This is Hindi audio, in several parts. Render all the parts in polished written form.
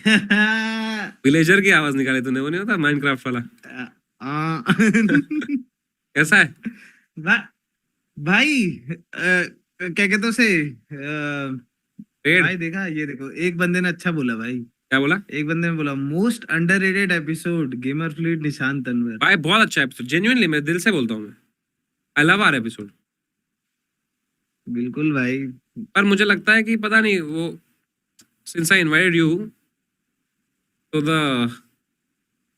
विलेजर की आवाज निकाली तूने, वो नहीं होता माइनक्राफ्ट वाला? कैसा है भाई क्या कहते उसे रेड? भाई देखा, ये देखो एक बंदे ने अच्छा बोला भाई, क्या बोला? एक बंदे ने बोला most underrated episode gamer fleet निशान तनवर। भाई बहुत अच्छा एपिसोड, जेन्युइनली मैं दिल से बोलता हूँ, मैं आई लव आवर एपिसोड। बिल्कुल भाई। पर मुझे लगता है कि पता नहीं वो, सिंस आई इनवाइटेड यू तो द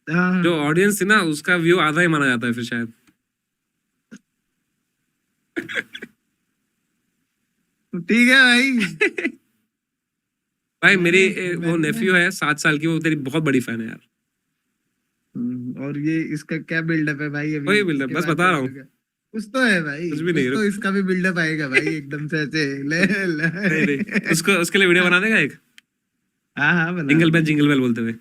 हाँ जो ऑडियंस थी ना उसका व्यू आधा ही माना जाता है फिर शायद। ठीक है भाई। भाई मेरी वो मैंने नेफ्यू है 7 साल की, वो तेरी बहुत बड़ी फैन है यार। और ये इसका क्या बिल्डअप है भाई? अभी कोई बिल्डअप, इसके बस बाद बता क्या रहा हूँ। करोगे? कुछ तो है भाई, कुछ भी कुछ नहीं, तो रुक। इसका भी बिल्डअप आएगा भाई एकदम से ऐसे नहीं नहीं, उसको उसके लिए वीडियो बना देगा एक, हाँ हाँ बना जिंगल बेल बोलते हुए।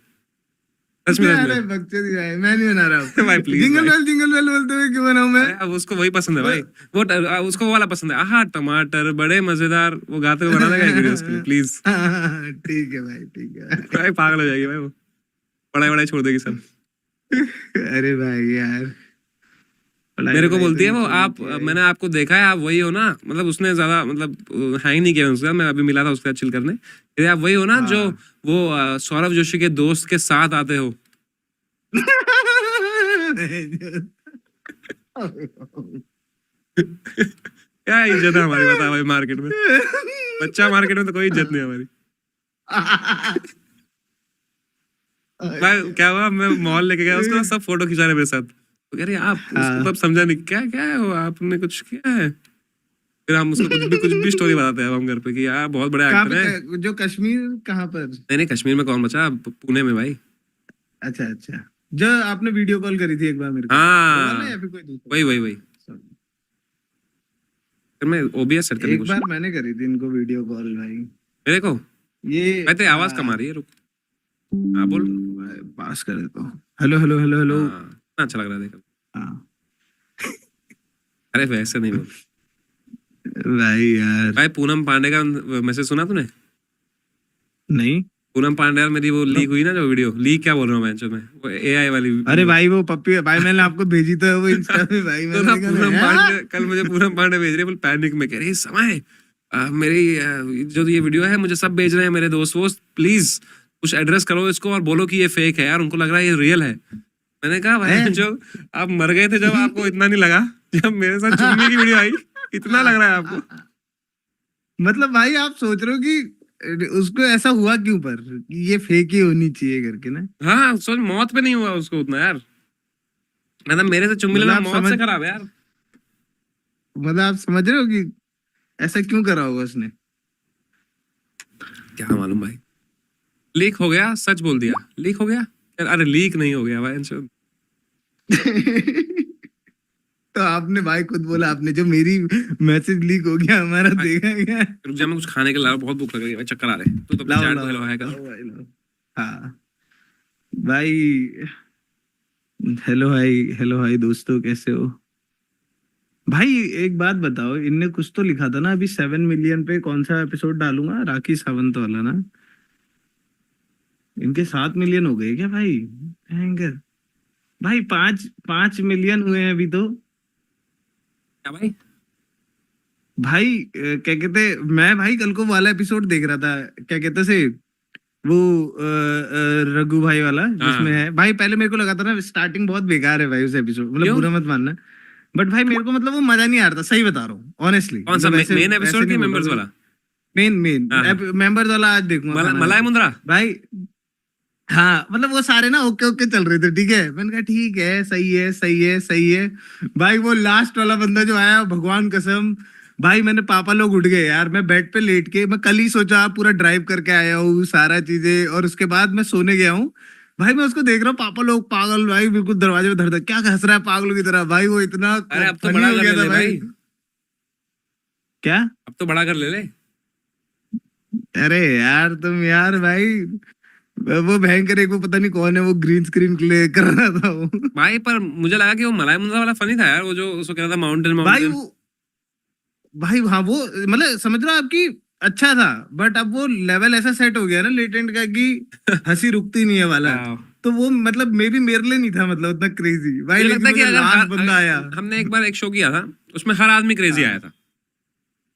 सच में, सच अरे में। बकचोदी भाई, मैं नहीं बना रहा हूँ। भाई प्लीज भाई। जिंगल बेल बोलते हुए क्यों बनाऊं मैं? अरे अब उसको वही पसंद है भाई, वो उसको वो वाला पसंद है, आहा टमाटर बड़े मजेदार, वो गाते हुए बना देगा एक वीडियो उसके लिए प्लीज। ठीक है भाई, ठीक है। भाई पागल हो जाएगी भाई वो, पढ़ाई वढ़ाई छोड़ देगी सब। अरे भाई यार, मेरे को पढ़ाई तो बोलती है नहीं वो, छोड़नी आप चाहिए। मैंने आपको देखा है, आप वही हो ना, मतलब उसने ज्यादा मतलब हैंग नहीं किया उसके साथ, मैं अभी मिला था उसके साथ चिल करने। ये आप वही हो ना जो हाँ। वो सौरभ जोशी के दोस्त के साथ आते हो? क्या इज्जत है हमारी, बता भाई मार्केट में, बच्चा मार्केट में तो कोई इज्जत नहीं है हमारी। भाई क्या हुआ, मैं मॉल लेके गया उसको, सब फोटो खिंचा रहे मेरे साथ, तो कह रहे आप उसको तब समझा नहीं क्या क्या है वो, आपने कुछ किया है? फिर हम उसको कुछ भी स्टोरी बताते हैं हम घर पे कि यार बहुत बड़े कहाँ एक्टर है। पे, जो कश्मीर कहाँ पर? नहीं नहीं, कश्मीर में कौन बचा, पुणे में भाई। अच्छा अच्छा, जो आपने वीडियो कॉल करी थी एक बार मेरे को, वो वाला या हाँ फिर कोई दूसरा? वही वही वही। फिर मैं ओबीएस सेट करने की एक कोशिश, बार मैंने करी थी इनको वीडियो कॉल भाई। मेरे को ये भाई तेरी आवाज कम आ रही है, रुक। हाँ बोल। पास कर देता हूँ। Hello hello hello hello. हाँ इतना अच्छा लग रहा है देखो। हाँ अरे वैसे नहीं बोल भाई यार। भाई। पूनम पांडे का मैसेज सुना तूने? नहीं। पूनम पांडे यार, मेरी वो लीक हुई ना जो वीडियो, लीक क्या बोल रहा हूँ मैं, जो मैं वो एआई वाली अरे वीडियो। भाई वो पप्पी भाई, मैंने आपको भेजी तो है वो इंस्टा पे भाई, तो मैंने ना देखा पूनम ना पांडे, कल मुझे पूनम पांडे भेज रही है फुल पैनिक में, कह रही समय मेरी जो ये वीडियो है मुझे सब भेज रहे हैं मेरे दोस्त वो, प्लीज कुछ एड्रेस करो इसको और बोलो कि ये फेक है यार, उनको लग रहा है ये रियल है। मैंने कहा भाई जो आप मर गए थे जब आपको इतना नहीं लगा, जब मेरे साथ चुम्मी की वीडियो आई इतना लग रहा है आपको? मतलब भाई आप सोच रहे हो कि उसको ऐसा हुआ क्यों, पर कि ये फेक ही होनी चाहिए करके ना? हाँ सोच, मौत पे नहीं हुआ उसको उतना यार, मतलब मेरे से चुम्मी मतलब लेना आप मौत से खराब है यार। मतलब आप समझ रहे हो कि ऐसा क्यों करा होगा उसने? क्या मालूम भाई, लीक हो गया, सच बोल दिया, लीक हो गया। अरे लीक नहीं हो गया भाई। तो आपने भाई खुद बोला, आपने जो मेरी मैसेज लीक हो गया हमारा देखा क्या? रुक जा, मैं कुछ खाने के ला रहा हूं, बहुत भूख लग रही है भाई, चक्कर आ रहे हैं। तू तो लाओ चैट लाओ पे हेलो हाय कर। लाओ भाई लाओ। हाँ भाई, हेलो हाय दोस्तों, कैसे हो भाई? एक बात बताओ, इनने कुछ तो लिखा था ना अभी 7 मिलियन पे कौन सा एपिसोड डालूंगा, राखी सावंत वाला ना? इनके 7 मिलियन हो गए क्या भाई? भयंकर भाई, 5 5 मिलियन हुए हैं अभी तो। क्या भाई? भाई क्या कहते, मैं भाई कल को वाला एपिसोड देख रहा था, क्या कहते से वो रघु भाई वाला जिसमें हाँ है भाई, पहले मेरे को लगा था ना स्टार्टिंग बहुत बेकार है भाई उस एपिसोड, मतलब क्यों? बुरा मत मानना, बट भाई मेरे को मतलब वो मजा नहीं आ रहा था, सही बता रहा हूँ ऑनेस्टली, कौन सा मतलब ऐसे मेन ऐसे एपिसोड की नहीं बोल मेंबर्स रहा। वाला? मेन मेन हाँ हाँ। मेंबर्स वाला आज देखूंगा खाना मलाई खा के। मुंद्रा। भाई हाँ, मतलब वो सारे ना ओके ओके चल रहे थे, ठीक है, मैंने कहा ठीक है, सही है सही है सही है। भाई वो लास्ट वाला बंदा जो आया, भगवान कसम भाई, मैंने पापा लोग उठ गए यार, मैं बेड पे लेट के, मैं कल ही सोचा पूरा ड्राइव करके आया हूँ सारा चीजें, और उसके बाद मैं सोने गया हूँ। भाई मैं उसको देख रहा हूँ, पापा लोग पागल भाई, बिल्कुल दरवाजे में धड़ धड़ क्या हंस रहा है पागलों की तरह भाई, वो इतना अरे अब तो फनी बड़ा हो कर गया ले था ले भाई। भाई, क्या? अब तो बड़ा कर ले ले। अरे यार तुम यार भाई, वो भयंकर एक वो पता नहीं कौन है, वो ग्रीन स्क्रीन प्ले कर रहा था वो। भाई पर मुझे लगा कि वो मलाई मुंद्रा वाला फनी था यार, वो जो उसको कह रहा था माउंटेन भाई माउंटेन। वो भाई हाँ वो मतलब समझ रहे हो आपकी, अच्छा था, बट अब वो लेवल ऐसा सेट हो गया ना लेटेंट का कि हंसी रुकती नहीं है वाला। हाँ। तो वो मतलब मे बी मेरे लिए नहीं था मतलब उतना क्रेजी भाई, मुझे लगता लेकिन है कि वो जो अगर लास्ट बंदा आया। हमने एक बार एक शो किया था, उसमें हर आदमी क्रेजी हाँ आया था।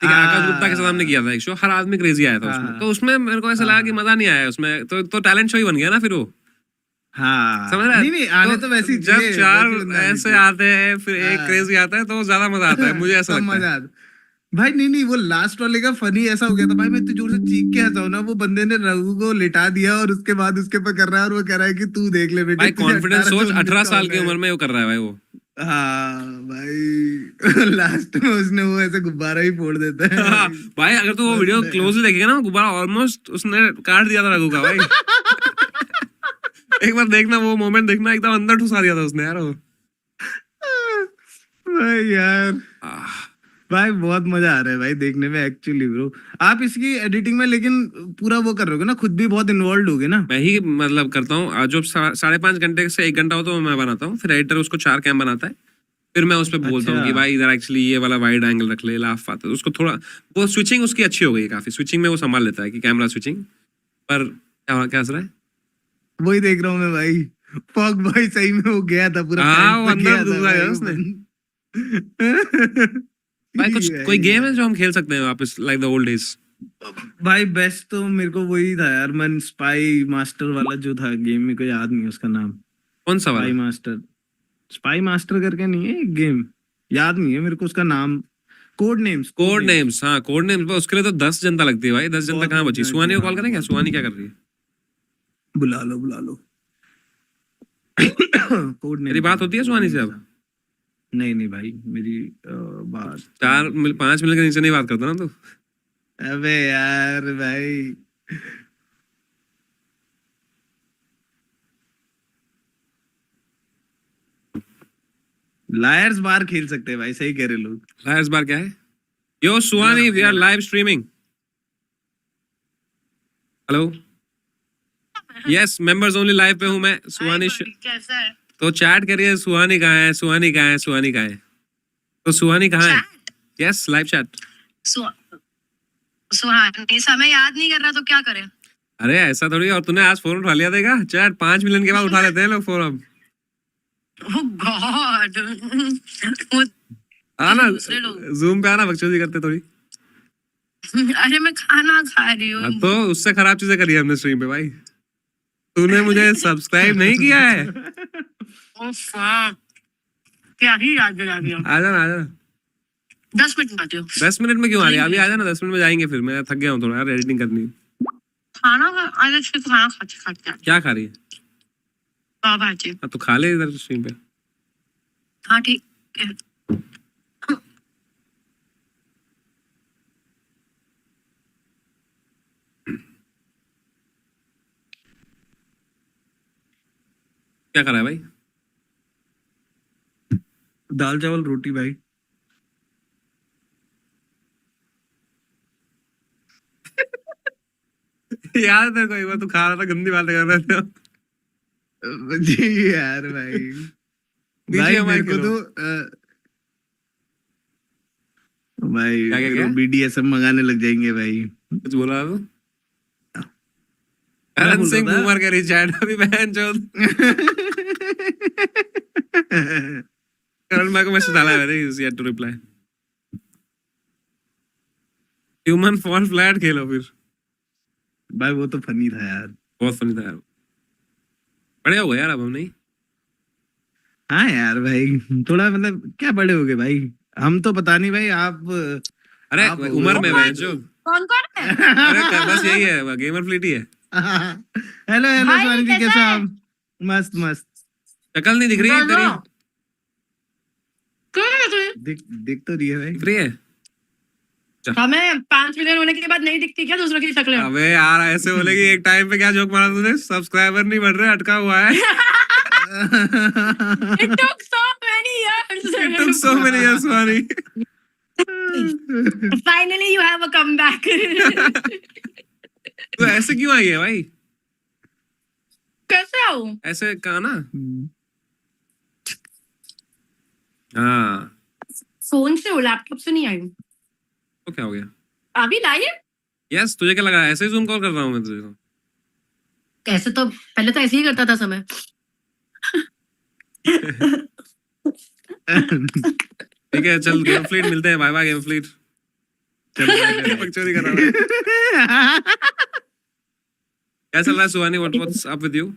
ठीक है, आकाश गुप्ता के साथ हमने हाँ किया था एक शो, हर आदमी क्रेजी आया था हाँ उसमें, हाँ तो उसमें मेरे को ऐसा हाँ लगा कि हाँ मजा नहीं आया उसमें, तो टैलेंट शो ही बन गया ना फिर वो। समझ हाँ, रहा है? नहीं नहीं आने तो वैसे तो ही जब चाहिए, चार वैसे ही बंदा आनी ऐसे चाहिए। आते हैं फिर एक क्रेजी आता है तो ज्यादा मजा आता है, मुझे ऐसा तब लगता है। मजा आता भाई। नहीं नहीं, वो लास्ट वाले का फनी ऐसा हो गया था भाई, मैं इतनी जोर से चीख के हंसा हूं ना, वो बंदे ने रघु को लिटा दिया और उसके बाद उसके पर कर रहा है, और वो कह रहा है कि तू देख ले बेटे, भाई तुझे कॉन्फिडेंस 18 से सोच, 19 18 का साल होना की है। उम्र में वो कर रहा है भाई वो। हाँ भाई लास्ट में उसने वो ऐसे गुब्बारा ही फोड़ देता है हाँ, भाई। भाई अगर तू वो वीडियो क्लोजली देखेगा ना, गुब्बारा ऑलमोस्ट उसने काट दिया था रघु का भाई। एक बार देखना वो मोमेंट, देखना एकदम अंदर ठुसा दिया था उसने यार वो। भाई यार, आह, भाई बहुत मजा आ रहा है भाई देखने में एक्चुअली ब्रो। आप इसकी एडिटिंग में लेकिन पूरा वो कर रहे हो ना, खुद भी बहुत इन्वॉल्व हो गए ना। मैं ही मतलब करता हूँ, जो 5.5 घंटे से 1 घंटा हो तो मैं बनाता हूँ, फिर एडिटर उसको 4 कैम बनाता है, फिर मैं उस पर बोलता हूँ अच्छा कि भाई इधर एक्चुअली ये वाला वाइड एंगल रख ले, लाफ आता है, उसको थोड़ा वो स्विचिंग उसकी अच्छी हो गई है काफी, स्विचिंग में वो संभाल लेता है कि कैमरा स्विचिंग। पर क्या क्या हंस रहा है? वही देख रहा हूँ मैं भाई। फॉग भाई सही में वो गया था, पूरा हाँ पैंट वो तक अंदर गया था घुसा भाई गया वो उसने। बंद। भाई कुछ कोई भाई गेम है यार, जो हम खेल सकते हैं वापस, लाइक द ओल्ड डेज? भाई बेस्ट तो मेरे को वही था यार, मन स्पाई मास्टर वाला जो था गेम, मेरे को याद नहीं है उसका नाम। कौन सा वाला? स्पाई मास्टर, स्पाई मास्टर करके नहीं है एक गेम, याद नहीं है मेरे को उसका नाम। Code names, code code names. Names, हाँ कोड नेम्स, उसके लिए तो 10 जनता लगती है भाई, 10 जनता बहुत कहाँ लोग बची? जाने सुहानी थे, को हाँ कॉल करें क्या? बहुत लोग। सुहानी क्या कर रही है? बुला लो बुला लो। कोड मेरी नेम्स, बात हाँ होती है कोड सुहानी से नेम्स अब? था। नहीं नहीं भाई मेरी बात तो 5 मिनट के नीचे नहीं बात करता ना तू? अबे यार भाई, लायर्स बार खेल सकते हैं भाई, सही कह रहे लोग। ला इस बार क्या है? Yo Suhani, we are live streaming. Hello, yes members only live पे हूँ मैं, सुहानी कैसा है? तो चैट करिए, सुहानी कहाँ है, सुहानी कहाँ है, सुहानी कहाँ है? तो सुहानी कहाँ है? Yes live chat. सुहानी समय याद नहीं कर रहा तो क्या करें? अरे ऐसा थोड़ी, और तूने आज फोन उठा लिया देगा चैट, 5 मिलियन के बाद उठा लेते हैं लोग फोन अब। ओह गॉड। आना दूसरे लोग। जूम पे आना, बकचोदी करते थोड़ी। अरे मैं खाना खा रही हाँ, हूँ। तो उससे खराब चीजें करी है हमने स्ट्रीम पे भाई। तूने मुझे सब्सक्राइब नहीं किया है। उफ, क्या ही याद दिला दिया। आ जाना आ जाना। 10 मिनट में आती हूँ। 10 मिनट में क्यों आ रही है? अभी आ जाना, 10 मिनट में जाएंगे, फिर मैं थक गया हूँ थोड़ा यार, एडिटिंग करनी है। आज अच्छे से खाना खाते खाते क्या खा रही है? पाव भाजी। हाँ तो खा ले इधर स्ट्रीम पे। हाँ ठीक है। क्या करा है भाई? दाल चावल रोटी भाई। याद है तेरे को एक बार तू खा रहा था, गंदी बातें कर रहे थे। जी यार भाई, भाई BGMI मेरे को खेलो। तो भाई क्या क्या मेरे क्या? को BDSM मंगाने लग जाएंगे भाई। कुछ बोला तू? क्या करण बोल सिंह रहा था? बूमर करी चैट अभी, बहन चोद। करण भाई को मैसेज डाला है मैंने, is yet to reply. Human Fall Flat खेलो फिर। भाई वो तो फनी था यार। बहुत फनी था यार, बड़े हो गए यार अब हम नहीं। हाँ यार भाई, थोड़ा मतलब क्या बड़े हो गए भाई, हम तो पता नहीं भाई, आप अरे आप हो उम्र गए में भाई। बहन चोद। कौन कौन है? अरे बस यही है, गेमर फ्लीट ही है। हेलो हेलो भाई, स्वानी जी, कैसा कैसा है? आप? मस्त मस्त। शक्ल नहीं दिख रही है तेरी? दिख दिख तो रही है भाई। दिख रही है? हमें 5 मिलियन होने के बाद नहीं दिखती क्या दूसरों की शक्लें? अबे यार ऐसे बोलेगी, एक टाइम पे क्या जोक मारा तूने, सब्सक्राइबर नहीं बढ़ रहे, अटका हुआ है। It took so many years. It took so many years, Suhani. Finally you have a comeback. तू ऐसे क्यों आई है भाई? कैसे आऊं? ऐसे कहा ना। हाँ फोन से हो, लैपटॉप से नहीं आई हूँ। तो क्या हो गया? अभी लाइए? यस, तुझे क्या लगा ऐसे ही जूम कॉल कर रहा हूँ मैं तुझे? कैसे तो पहले तो ऐसे ही करता था समय। ठीक है चल, गेम फ्लीट मिलते हैं, बाय बाय गेम फ्लीट। चोरी कर रहा है। क्या चल रहा है Suhani? What's up with you?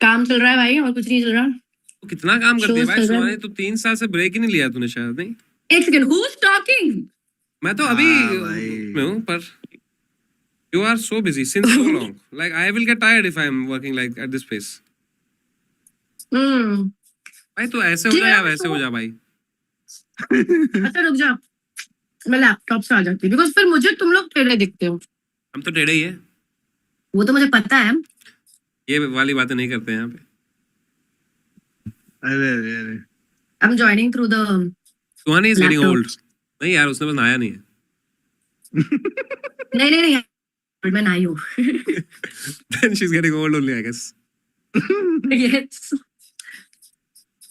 काम चल रहा है भाई, और कुछ नहीं चल रहा। तो कितना काम करती है Shows भाई चल रहा है। सुहानी? तो 3 साल से ब्रेक ही नहीं लिया तूने शायद, नहीं? एक सेकंड, हु इज टॉकिंग? मैं तो अभी भाई। में हूँ, पर you are so busy since so long, like I will get tired if I am working like at this pace. भाई तू ऐसे हो जा या वैसे हो जा भाई। अच्छा रुक जा, मैं लैपटॉप से आ जाती हूँ, बिकॉज फिर मुझे तुम लोग टेढ़े दिखते हो। हम तो टेढ़े ही है, वो तो मुझे पता है। ये वाली बातें नहीं करते हैं यहाँ पे। अरे I am joining through the Suhani is getting Laptop. Old. नहीं यार, उसने बस नहाया नहीं है। नहीं मैं आई हूँ। Then she's getting old only, I guess. Yes.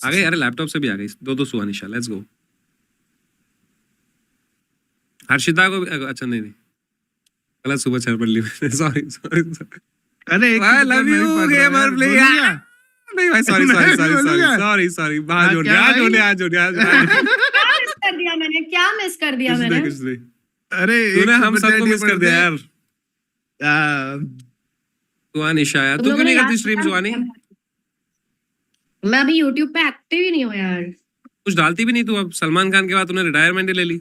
आ गई, अरे लैपटॉप से भी आ गई। दो सुहानिशा, लेट्स गो। हर्षिता को अच्छा नहीं गलत सुबह चल पड़ ली मैंने, सॉरी। अरे I love you, gamer please. नहीं भाई, सॉरी बाहर जोड़ दिया, क्या मिस कर दिया मैंने? कुछ नहीं। अरे तूने हम सबको मिस कर दिया यार। यार। सुहानिशा यार, तुम तू लोगों क्यों ने नहीं करती याद स्ट्रीम किया? सुहानी? मैं अभी YouTube पे एक्टिव ही नहीं हूँ यार। कुछ डालती भी नहीं तू। अब सलमान खान के बाद तूने रिटायरमेंट ही ले ली।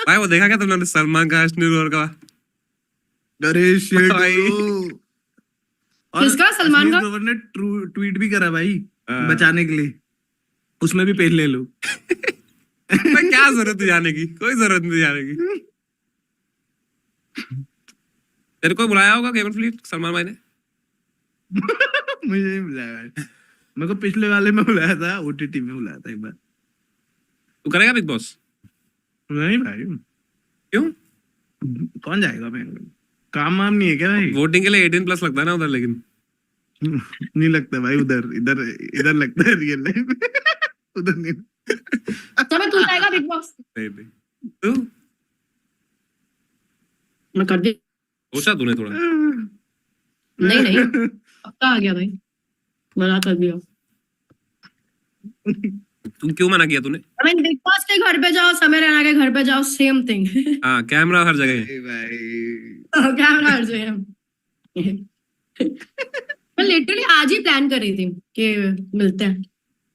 भाई वो देखा क्या तुमने सलमान का अश्नीर का? अरे शिट भाई। किसका? सलमान का? ने ट्वीट भी करा भाई, हाँ। बचाने के लिए। उसमें भी पेज ले लो। भाई क्या जरूरत है जाने की? कोई जरूरत नहीं जाने की। तेरे को बुलाया होगा केबल फ्लीट सलमान भाई ने? मुझे नहीं बुलाया भाई। मेरे को पिछले वाले में बुलाया था, ओटीटी में बुलाया था एक बार। तू करेगा बिग बॉस? नहीं भाई, क्यों? कौन जाएगा? मैं काम वाम नहीं है क्या भाई? वोटिंग के लिए 18+ लगता है ना उधर, लेकिन नहीं लगता भाई उधर, इधर लगता है रियल लाइफ में। उधर नहीं। तो मैं तू जाएगा बिग बॉस? नहीं तू मैं कर दी। सोचा तूने थोड़ा? नहीं पक्का आ गया भाई, मना कर दिया। तू क्यों मना किया तूने? I mean, बिग बॉस के घर पे जाओ, समय रैना के घर पे जाओ, सेम थिंग। हाँ, कैमरा हर जगह है। भाई कैमरा हर जगह। मैं लिटरली आज ही प्लान कर रही थी कि मिलते हैं।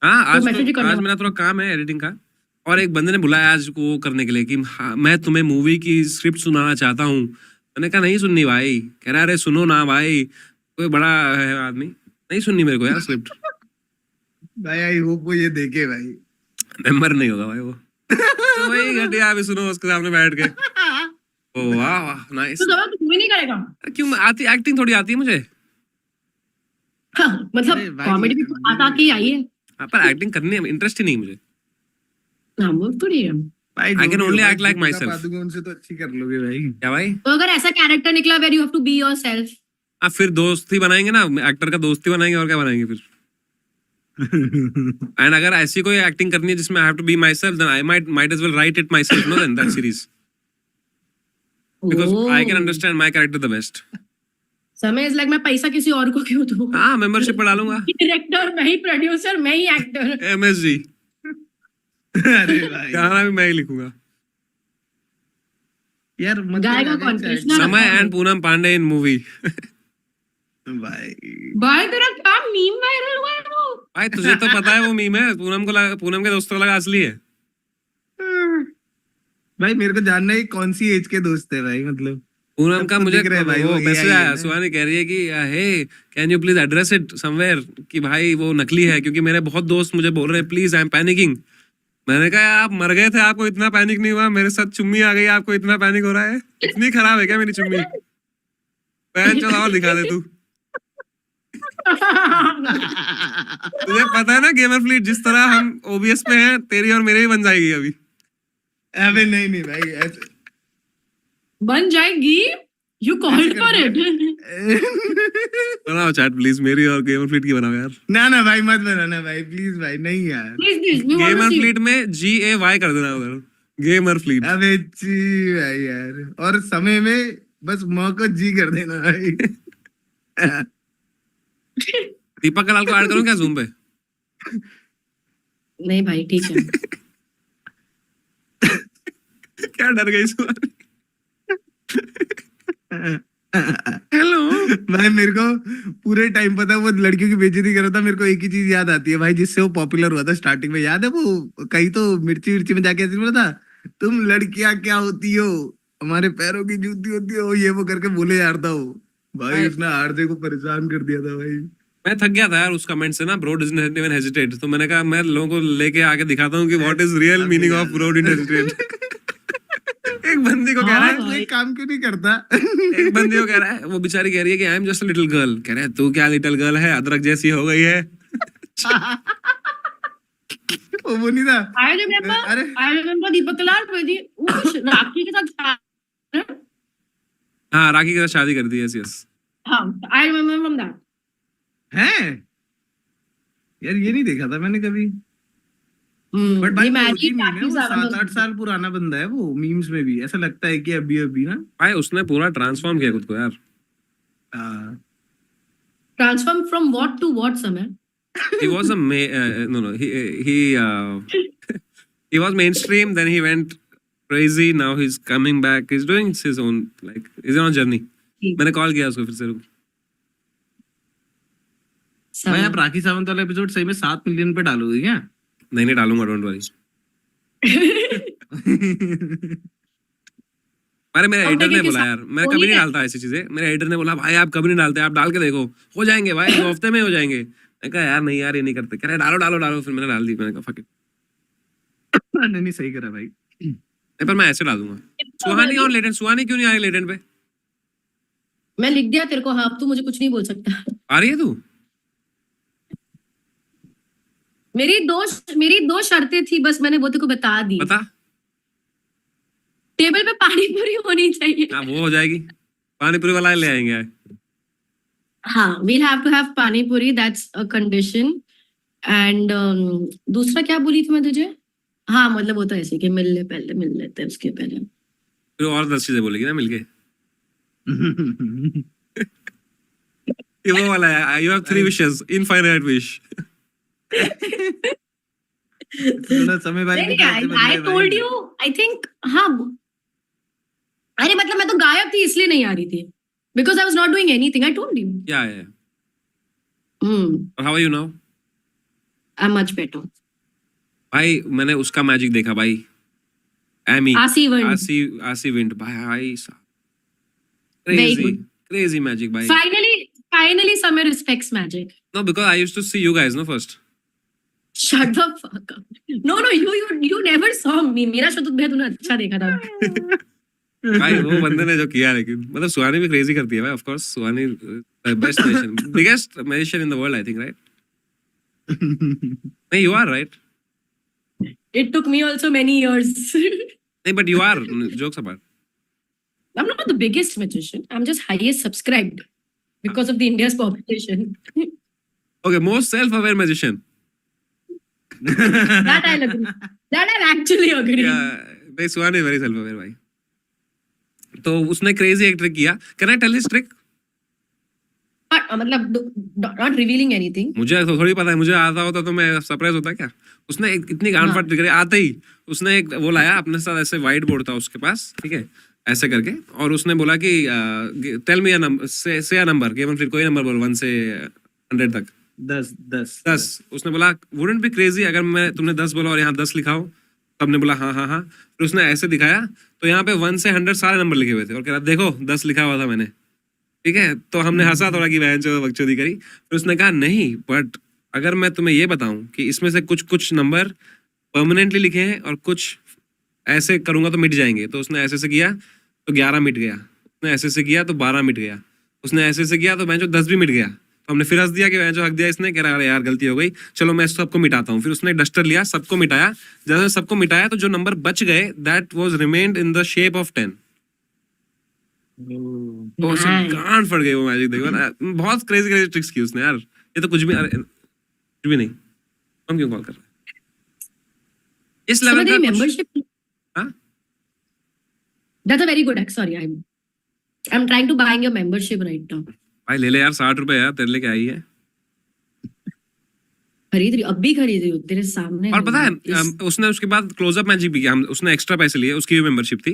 हाँ, आज मैसेज ही करने आज मेरा थोड़ा काम है एडिटिंग का, और एक बंदे ने बुलाया आज को करने के लिए कि हाँ, मैं तुम्हें मूवी की स्क्रिप्ट सुनाना चाहता हूँ। मैंने कहा नहीं सुननी भाई। कह रहा अरे सुनो ना भाई, कोई बड़ा है आदमी, नहीं सुननी मेरे को यार स्क्रिप्ट। भाई आई होप वो ये देखे भाई। मेंबर नहीं होगा भाई वो। तो वही घटिया अभी सुनो उसके सामने बैठ के। ओ वाह वाह नाइस। तो जरूर तू भी नहीं करेगा? क्यों? आती, एक्टिंग थोड़ी आती है मुझे। हाँ, अरे मतलब भाई, कॉमेडी भी आता की आई है। हाँ, पर एक्टिंग करनी है, इंटरेस्ट ही नहीं मुझे। हाँ वो थोड़ी है। भाई I can जो भी only होगा, act like जितना myself. पादुके उनसे तो अच्छी कर लोगे भाई। क्या भाई? तो अगर ऐसा कैरेक्टर निकला where you have to be yourself, हाँ, फिर दोस्ती बनाएंगे ना, एक्टर का दोस्ती बनाएंगे, और क्या बनाएंगे फिर? एंड अगर ऐसी कोई एक्टिंग करनी है जिसमें I have to be myself, then I might as well write it myself, no, then that series, because I can understand my character the best. Samay is like मैं पैसा किसी और को क्यों दूं? हाँ, मेंबरशिप पर डालूंगा। डायरेक्टर मैं ही, प्रोड्यूसर मैं ही, एक्टर MSG अरे भाई गाना भी मैं ही लिखूंगा। यार मतलब गाएगा कौन? Krishna Samay and Poonam Pandey in movie. भाई भाई तेरा क्या मीम वायरल हुआ है वो? भाई तुझे तो पता है वो मीम है, पूनम के दोस्तों को लगा असली है। भाई मेरे को जानना है कौन सी एज के दोस्त है भाई, मतलब पूनम का सबको मुझे दिख रहा है भाई, वो वो मैसेज AI है आया, ना। सुहानी कह रही है कि hey can you please address it somewhere, कि भाई वो नकली है, क्योंकि मेरे बहुत दोस्त मुझे बोल रहे हैं प्लीज आई एम पैनिकिंग। मैंने कहा आप मर गए थे, आपको इतना पैनिक नहीं हुआ? मेरे साथ चुम्मी आ गई, आपको इतना पैनिक हो रहा है? इतनी खराब है क्या मेरी चुम्मी? पैन चल और दिखा दे तू। तुझे पता है ना गेमर फ्लीट, जिस तरह हम OBS पे हैं, तेरी और मेरे ही बन जाएगी अभी। अबे नहीं भाई ऐसे बन जाएगी, यू कॉल्ड फॉर इट। बनाओ चैट प्लीज, मेरी और गेमर फ्लीट की बनाओ यार। ना भाई मत बनाना भाई, प्लीज भाई, नहीं यार। Please we want gamer to see. Fleet में GAY कर देना उधर। Gamerfleet. अबे जी भाई यार, और समय में बस मौको जी कर देना भाई। दीपक कलाल को ऐड करूं क्या जूम पे? नहीं भाई ठीक है। क्या डर गई सुहानी? हेलो। भाई मेरे को पूरे टाइम पता है वो लड़कियों की बेइज्जती कर रहा था, मेरे को एक ही चीज याद आती है भाई, जिससे वो पॉपुलर हुआ था स्टार्टिंग में, याद है वो कहीं तो मिर्ची मिर्ची में जाके ऐसे बोला था, तुम लड़कियां क्या होती हो, हमारे पैरों की जूती होती हो, ये वो करके बोले यार था वो। भाई भाई, उसने आरजे को परेशान कर दिया था भाई। मैं थक गया था यार उस कमेंट से ना, ब्रो डजंट इवन हेजिटेट। तो मैंने कहा मैं लोगों को लेके आके दिखाता हूँ कि what is real meaning of bro doesn't hesitate. एक बंदी को कह रहा हाँ है, तू भाई। एक काम क्यों नहीं करता? एक बंदी को कह रहा है, वो बेचारी कह रही है कि I am just a little girl. कह रहा है तू क्या लिटिल गर्ल है, अदरक जैसी हो गई है। वो नहीं था। आई रिमेम्बर, अरे आई रिमेम्बर दीपक कलाल मेरी वो कुछ राखी के साथ। हाँ, राखी के साथ शादी कर दी। Yes yes. हाँ, आई रिमेम्बर फ्रॉम दैट। है यार, ये नहीं देखा था मैंने कभी। बट ये भाई वो मैरिड OG मीम है, काफी वो ज्यादा 7-8 साल पुराना बंदा है वो, मीम्स में भी ऐसा लगता है कि अभी अभी ना। भाई उसने पूरा ट्रांसफॉर्म किया खुद को यार। हाँ। Transform from what to what Samay. He was a no, he was mainstream, then he went crazy, now he's coming back, he's doing his own, like he's on a journey. मैंने कॉल किया उसको फिर से, रुक। भाई आप राखी सावंत वाला एपिसोड सही में 7 मिलियन पे डालोगे क्या? नहीं नहीं डालूंगा, डोंट वरी। अरे मेरे हम एडिटर ने देखें बोला किस- यार, मैं वो कभी नहीं नहीं है। डालता ऐसी चीजें। मेरे एडिटर ने बोला भाई आप कभी नहीं डालते, आप डाल के देखो हो जाएंगे भाई, 2 हफ्ते में हो जाएंगे। मैं कहा यार नहीं यार ये नहीं करते। कह रहे डालो डालो डालो, फिर मैंने डाल दी। मैंने कहा फक इट। नहीं नहीं, सही करा भाई। नहीं पर मैं ऐसे डाल दूंगा। सुहानी और लेटेंट, सुहानी क्यों नहीं आ रही लेटेंट पे? मैं लिख दिया तेरे को, हाँ अब तू मुझे कुछ नहीं बोल सकता। आ रही है तू? मेरी दो शर्तें थी बस, मैंने वो तेरे को बता दी। बता। टेबल पे पानी पूरी होनी चाहिए। हाँ वो हो जाएगी, पानी पूरी वाला ले आएंगे। हाँ, we'll have to have पानी पूरी, that's a condition. And दूसरा क्या बोली थी मैं तुझे? हाँ मतलब वो तो ऐसे कि मिल लेते हैं उसके पहले। फिर और 10 चीजें बोलेगी ना मिलके। ये वो वाला है, you have 3 wishes, infinite wish. थोड़ा समय भाई भी कैसे बन I गए told भाई। you, I think हाँ। अरे मतलब मैं तो गायब थी इसलिए नहीं आ रही थी, because I was not doing anything. I told you. या how are you now? I'm much better. भाई मैंने उसका मैजिक देखा भाई, एमी आसी Wind. आसी विंड भाई साहब, Very crazy good. Crazy magic भाई। Finally, Samir respects magic. No because I used to see you guys no first. Shut the fuck up. No, you never saw me. मेरा शतुत भैया तूने अच्छा देखा था। भाई वो बंदे ने जो किया, लेकिन मतलब सुहानी भी क्रेजी करती है भाई। Of course Suhani best magician, biggest magician in the world I think, right? नहीं you are right. It took me also many years. नहीं but you are, jokes apart. I'm not the biggest magician. I'm just highest subscribed because of the India's population. Okay, most self aware magician. That I'll agree. That I'll actually agree. नहीं सुहानी वेरी सेल्फ अवेयर भाई। तो उसने क्रेजी एक ट्रिक किया। Can I tell his trick? But, मतलब not revealing anything. मुझे तो थोड़ी पता है, मुझे आता होता तो मैं सरप्राइज होता क्या। उसने इतनी गांड फाड़ करी, आते ही उसने एक वो लाया अपने साथ, ऐसे व्हाइट बोर्ड था उसके पास, ठीक है, ऐसे करके, और उसने बोला कि टेल मी अ नंबर, से अ नंबर, केवल फिर कोई नंबर बोल 1 से 100 तक। 10। उसने बोला वुडंट बी क्रेजी अगर मैं तुमने 10 बोला और यहाँ 10 लिखाओ। तब ने बोला हाँ हाँ हाँ। फिर उसने ऐसे दिखाया तो यहाँ पे 1 से 100 सारे नंबर लिखे हुए थे, और कह रहा देखो 10 लिखा हुआ था मैंने, ठीक है। तो हमने हंसा थोड़ा कि बहन चो बकचोदी करी। फिर उसने कहा नहीं, बट अगर मैं तुम्हें ये बताऊं कि इसमें से कुछ नंबर परमानेंटली लिखे हैं और कुछ ऐसे करूंगा तो मिट जाएंगे। तो उसने ऐसे से किया तो 11 मिट गया, उसने ऐसे से किया तो 12 मिट गया, उसने ऐसे से किया तो बहन चो 10 भी मिट गया। तो हमने फिर हंस दिया कि बहन चो हक दिया इसने, कह रहा अरे यार गलती हो गई, चलो मैं सबको मिटाता हूँ। फिर उसने डस्टर लिया, सबको मिटाया। जैसे सबको मिटाया तो जो नंबर बच गए that was remained in the shape of 10। तो उसे Nice. गांड फट गई वो मैजिक, देखो ना। बहुत क्रेजी क्रेजी ट्रिक्स की उसने यार। ये तो कुछ भी, अरे कुछ भी नहीं। हम क्यों कॉल कर रहे हैं इस So लेवल तेरी का कुछ? membership, हाँ? That's a very good hack. Sorry, I'm trying to buying your membership right now. भाई ले ले यार, 60 रुपए यार तेरे लिए क्या ही है। खरीद रही, अब भी खरीद रही हूँ तेरे सामने। और पता है इस- उसने उसके बाद क्लोजअप मैजिक भी किया, हम उसने एक्स्ट्रा पैसे लिए, उसकी भी मेंबरशिप थी।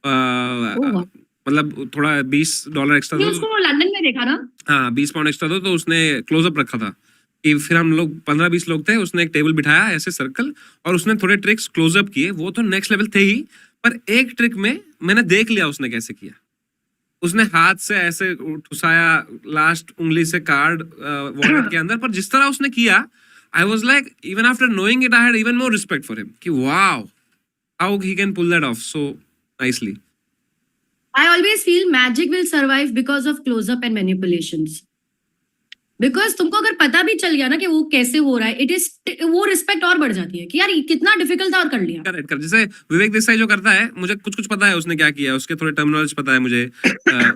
वाह। मतलब थोड़ा $20 एक्स्ट्रा ये दो। उसको लंदन में देखा ना। हाँ 20 पाउंड एक्स्ट्रा दो, तो उसने क्लोजअप रखा था कि फिर हम लोग 15-20 लोग थे, उसने एक टेबल बिठाया ऐसे सर्कल, और उसने थोड़े ट्रिक्स क्लोजअप किए, वो तो नेक्स्ट लेवल थे ही, पर एक ट्रिक में मैंने देख लिया उसने कैसे किया। उसने हाथ से ऐसे ठुसाया लास्ट उंगली से कार्ड वॉलेट के अंदर, पर जिस तरह उसने किया, I was like, even after knowing it I had even more respect for him कि wow how he can pull that off so nicely. I always feel magic will survive because of close-up and manipulations. Because तुमको अगर पता भी चल गया ना कि वो कैसे हो रहा है, it is वो रिस्पेक्ट और बढ़ जाती है कि यार ये कितना डिफिकल्ट था और कर लिया। करेक्ट कर, जैसे विवेक देसाई जो करता है, मुझे कुछ कुछ पता है उसने क्या किया, उसके थोड़े टर्मिनोलॉजी पता है मुझे।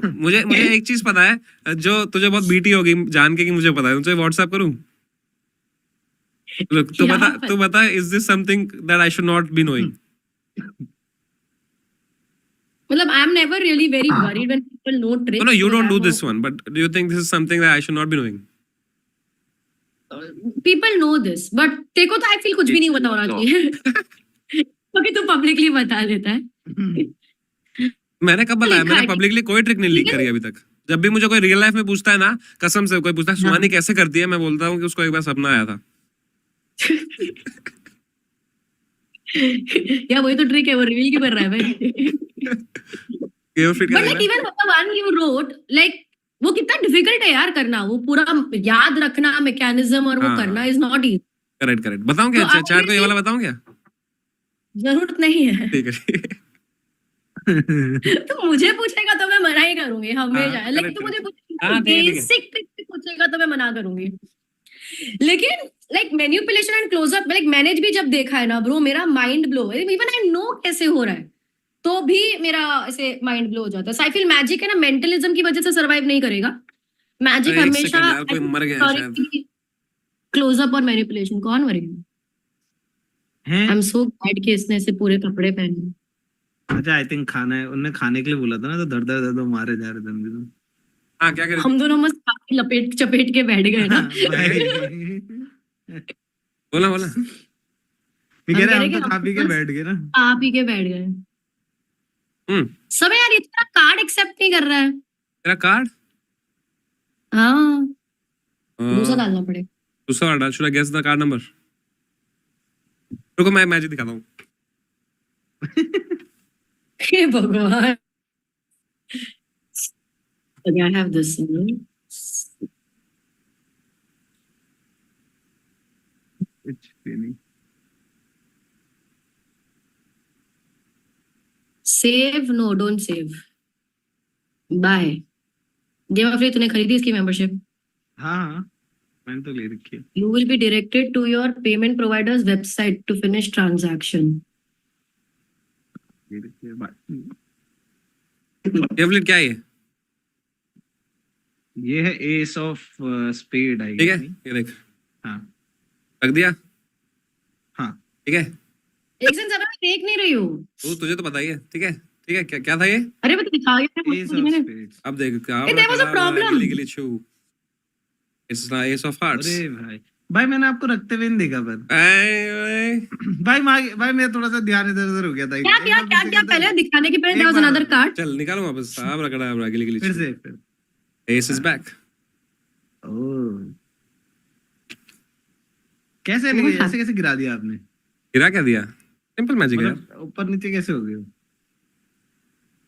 मुझे मुझे एक चीज पता है जो तुझे बहुत बीटी होगी जान के कि मुझे पता है, तुझे व्हाट्सएप करूं? Look, तू बता is this something that I should not be knowing? मतलब I am never really very worried when people know tricks. No, you because don't do I'm this one, but do you think this is something that I should not be knowing? people know this, but तेरे को तो I feel कुछ भी नहीं पता होना चाहिए क्योंकि तू पब्लिकली बता देता है। मैंने कब बताया? मैंने लिखा है। पब्लिकली कोई ट्रिक नहीं लीक करी अभी तक। जब भी मुझे कोई रियल लाइफ में पूछता है ना, कसम से कोई पूछता है सुहानी कैसे करती है, मैं बोलता हूँ कि उसको एक बार सपना आया था। या वही तो ट्रिक है, वो रिवील क्यों कर रहा है भाई? ये फिर क्या but like even the one you wrote, like वो कितना डिफिकल्ट है यार करना, वो पूरा याद रखना मैकेनिज्म और वो हाँ। करना is not easy. Correct correct, बताऊं क्या? तो चैट को ये वाला बताऊं क्या? जरूरत नहीं है। ठीक है। तो मुझे पूछेगा तो मैं मना ही करूंगी हमेशा, हाँ, लेकिन correct, तू मुझे हाँ, ठीक है, ठीक है। बेसिक ट्रिक पूछेगा तो मैं मना करूंगी। लेकिन like manipulation and closeup, like मैंने भी जब देखा है ना ब्रो, मेरा mind blow, even I know कैसे हो रहा है तो भी मेरा ऐसे माइंड ब्लो हो जाता है। सो आई फील मैजिक है ना, मेंटलिज्म की वजह से सरवाइव नहीं करेगा। मैजिक अरे एक हमेशा second यार, कोई मर गया है शायद। क्लोजअप और मैनिपुलेशन कौन मरेगा? आई एम सो ग्लैड कि इसने ऐसे पूरे कपड़े पहने। अच्छा आई थिंक खाना है, उनने खाने के लिए बोला था ना, तो धड़ धड़ धड़ मारे जा रहे थे हम भी तो। हाँ क्या करें? हम दोनों मस्त काफी लपेट चपेट के बैठ गए ना। बोला बोला। मैं कह रहा हम कि तो खा पी के बस बैठ गए ना। आप ही के बैठ गए। हम्म, सब यार इतना कार्ड एक्सेप्ट नहीं कर रहा है। तेरा कार्ड हाँ, दूसरा डालना पड़ेगा। दूसरा डाल, should I guess the card number? रुको मैं मैजिक दिखाता हूँ। हे भगवान। Okay, I have this. कुछ भी नहीं। Save? No, don't save. Bye. देवाफ्री, तूने खरीदी इसकी मेंबरशिप? हाँ हाँ मैंने तो ले रखी है। You will be directed to your payment provider's website to finish transaction. ले रखी है डेवलिट क्या है ये? ये है एस ऑफ स्पेड आई ठीक है, ये देख हाँ रख दिया। हाँ ठीक है, एक सेकंड, मैं देख नहीं रही हूँ। तुझे तो पता ही है। ठीक है ठीक है, क्या क्या था ये? अरे मैं तो दिखा गया एस था ऑफ मैंने। स्पेड। अब देख क्या Hey, there was a problem. It's S of hearts. अरे भाई मैंने आपको रखते हुए नहीं देखा पर भाई मेरा थोड़ा सा ध्यान इधर उधर हो गया था। क्या क्या क्या क्या पहले दिखाने के पहले there was another card. चल निकालो वापस, साहब रगड़ा है गिली गिली। फिर से फिर एस इज बैक। ओह कैसे लगे, ऐसे कैसे गिरा दिया आपने? गिरा क्या दिया? सिंपल मैजिक है यार। मतलब ऊपर नीचे कैसे हो गए?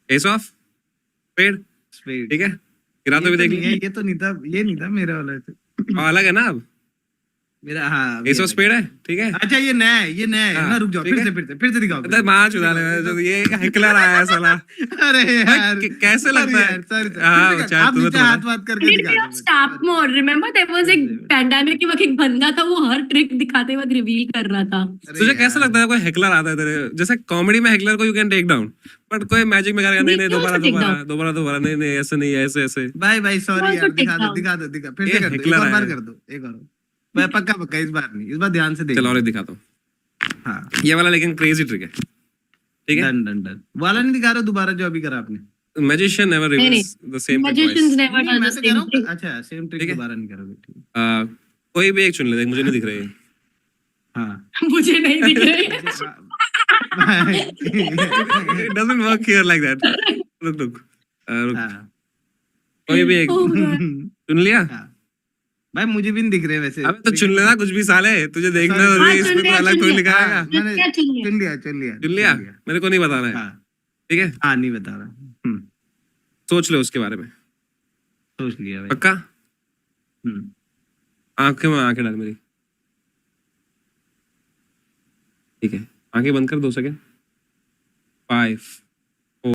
एस ऑफ स्पेड, स्पेड ठीक है, गिरा तो भी देख लिया। ये तो नहीं था, ये नहीं था मेरा वाला तो। और अलग है ना अब? मेरा हाँ एस ऑफ स्पेड है, ठीक है। अच्छा ये नया है, ये नया है हाँ, ना। रुक जाओ ठीक है। फिर से दिखाओ। अरे मां चुदा ले, जो ये हिकलर आया है साला। अरे यार कैसे लगता है? हाँ, हाँ चाहे आप तुम्हें नीचे तो हाथ बात करके Did दिखा we दो have stop mode? Remember there was एक पैंडेमिक के वक्त एक बंदा था, वो हर ट्रिक दिखाते वक्त रिवील कर रहा था। अरे तुझे यार, कैसा लगता है कोई हेकलर आता है तेरे जैसे? कॉमेडी में हेकलर को you can take down, but कोई मैजिक में करेगा नहीं नहीं क्यों दोबारा उसको take दोबारा दोबारा दोबारा नहीं नहीं ऐसे नहीं ऐसे ऐसे। भाई सॉरी कौन यार, सा दिखा दो टिकता? दिखा फिर ये से कर दो, एक हिकलर और बार है। कर दो, एक और मैं पक्का इस बार नहीं, इस बार ध्यान से देख। चलो और एक दिखाता हूँ। हाँ ये वाला लेकिन क्रेजी ट्रिक है, ठीक है डन डन डन वाला नहीं दिखा रहा दोबारा जो अभी करा आपने magician never reveals the same trick Magicians never नहीं, does मैं the तो कह same रहा हूँ thing. अच्छा सेम ट्रिक ठीक है। दोबारा नहीं करोगे ठीक कोई भी एक चुन ले देख मुझे नहीं दिख रही है हाँ मुझे नहीं दिख रही है. it doesn't work here like that रुक रुक हाँ, कोई भी एक Oh God. चुन लिया हाँ। भाई मुझे भी नहीं दिख रहे वैसे अबे तो चुन लेना कुछ भी साले तुझे देखना Sorry. जरूरी है हाँ, इस चुन पे लिया, तो अलग चुन कोई लिया। लिखा हाँ, आएगा मैंने क्या चुनिए? चुन लिया चुन लिया चुन लिया मेरे को नहीं बताना है हाँ ठीक है हाँ नहीं बता रहा सोच लो उसके बारे में सोच लिया भाई पक्का हम्म, आंखें में आंखें डाल मेरी ठीक है आंखें बंद कर 2 सेकंड 5